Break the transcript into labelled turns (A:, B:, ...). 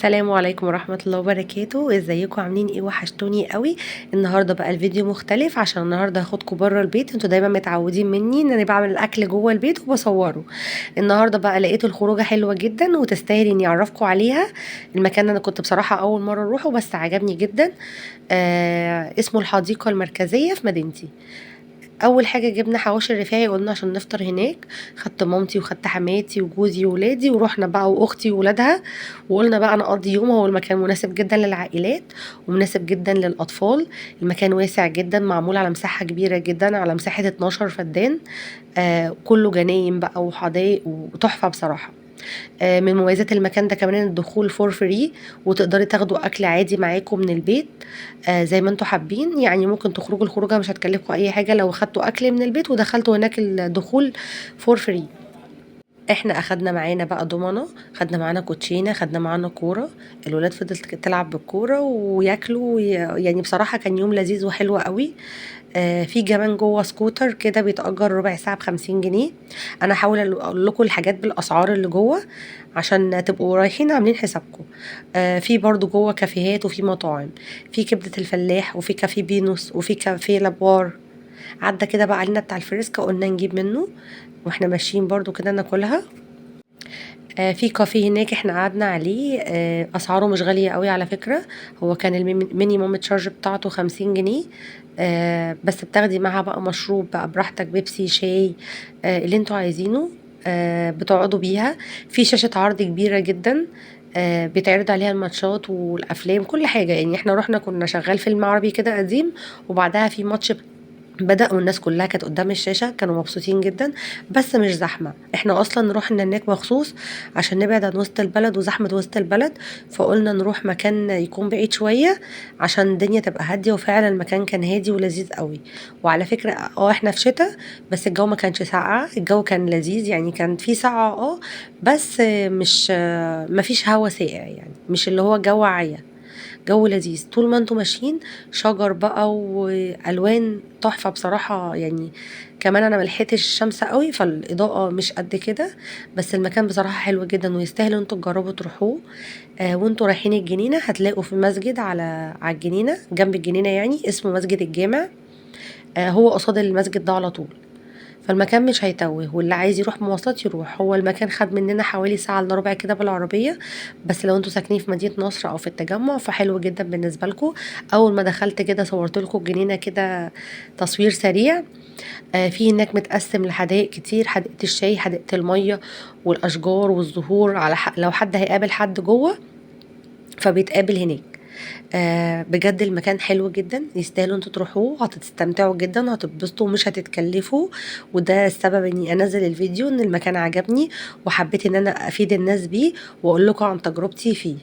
A: السلام عليكم ورحمة الله وبركاته. ازيكم عاملين ايه؟ وحشتوني قوي. النهارده بقى الفيديو مختلف عشان النهارده هاخدكم بره البيت. انتوا دايما متعودين مني ان انا بعمل الاكل جوه البيت وبصوره. النهارده بقى لقيت الخروجه حلوه جدا وتستاهل اني اعرفكم عليها. المكان انا كنت بصراحه اول مره اروحه بس عجبني جدا. اسمه الحديقه المركزيه في مدينتي. اول حاجه جبنا حواوشي الرفاعي، قلنا عشان نفطر هناك. خدت مامتي وخدت حماتي وجوزي وولادي ورحنا بقى واختي وولادها. وقلنا بقى نقضي يوم. هو المكان مناسب جدا للعائلات ومناسب جدا للاطفال. المكان واسع جدا، معمول على مساحه كبيره جدا، على مساحه 12 فدان. كله جناين بقى وحدائق وتحفه بصراحه. من مميزات المكان ده كمان إن الدخول فور فري، وتقدري تاخدوا اكل عادي معاكم من البيت. زي ما انتوا حابين، يعني ممكن تخرجوا الخروجه مش هتكلفكم اي حاجه لو خدتوا اكل من البيت ودخلتوا هناك الدخول فور فري. احنا اخدنا معانا بقى دومنة، خدنا معانا كوتشينة، خدنا معانا كورة. الولاد فضلت تلعب بالكورة وياكلوا يعني بصراحة كان يوم لذيذ وحلو قوي. في كمان جوه سكوتر كده بيتأجر ربع ساعة ب50 جنيه. انا هحاول اقول لكم الحاجات بالاسعار اللي جوه عشان تبقوا رايحين عاملين حسابكم. في برضو جوه كافيهات وفي مطاعم. في كبدة الفلاح وفي كافيه بينوس وفي كافيه لابوار. عدى كده بقى علينا بتاع الفريسكا، قلنا نجيب منه واحنا ماشيين برضو كده ناكلها. في كافيه هناك احنا قعدنا عليه. اسعاره مش غالية قوي على فكرة. هو كان المينيموم تشارج بتاعته 50 جنيه. بس بتاخدي معاها بقى مشروب بقى براحتك، بيبسي، شاي، اللي انتوا عايزينه. بتقعدوا بيها. في شاشة عرض كبيرة جدا. بيتعرض عليها الماتشات والافلام كل حاجة. يعني احنا رحنا كنا شغال فيلم عربي كده قديم، وبعدها في ماتش بدأ والناس كلها كانت قدام الشاشة، كانوا مبسوطين جدا. بس مش زحمة، احنا اصلا رحنا هناك مخصوص عشان نبعد عن وسط البلد وزحمة وسط البلد. فقلنا نروح مكان يكون بعيد شوية عشان الدنيا تبقى هادية، وفعلا المكان كان هادي ولذيذ قوي. وعلى فكرة احنا في شتاء، بس الجو ما كانش ساقعة، الجو كان لذيذ يعني، كان في ساقعة بس مش ما فيش هوا ساقع، يعني مش اللي هو جو عيا. جو لذيذ طول ما انتوا ماشيين. شجر بقى والوان تحفه بصراحه يعني. كمان انا ملحقتش الشمس قوي فالاضاءه مش قد كده. بس المكان بصراحه حلو جدا ويستاهل انتوا تجربوا تروحوه. وانتوا رايحين الجنينه هتلاقوا في مسجد على الجنينه، جنب الجنينه يعني، اسمه مسجد الجامع. هو قصاد المسجد ده على طول. فالمكان مش هيتوه، واللي عايز يروح مواصلات يروح. هو المكان خد مننا حوالي ساعة الا ربع كده بالعربية. بس لو انتوا ساكنين في مدينة نصر او في التجمع فحلو جدا بالنسبة لكم. اول ما دخلت كده صورت لكم الجنينة كده تصوير سريع. في هناك متقسم لحدائق كتير، حديقة الشاي، حديقة المية، والاشجار والزهور، على لو حد هيقابل حد جوه فبيتقابل هناك. بجد المكان حلو جدا، يستاهلوا انتوا تروحوه، هتستمتعوا جدا، هتتبسطوا ومش هتتكلفوا. وده السبب اني انزل الفيديو، ان المكان عجبني وحبيت ان انا افيد الناس بيه واقول لكم عن تجربتي فيه.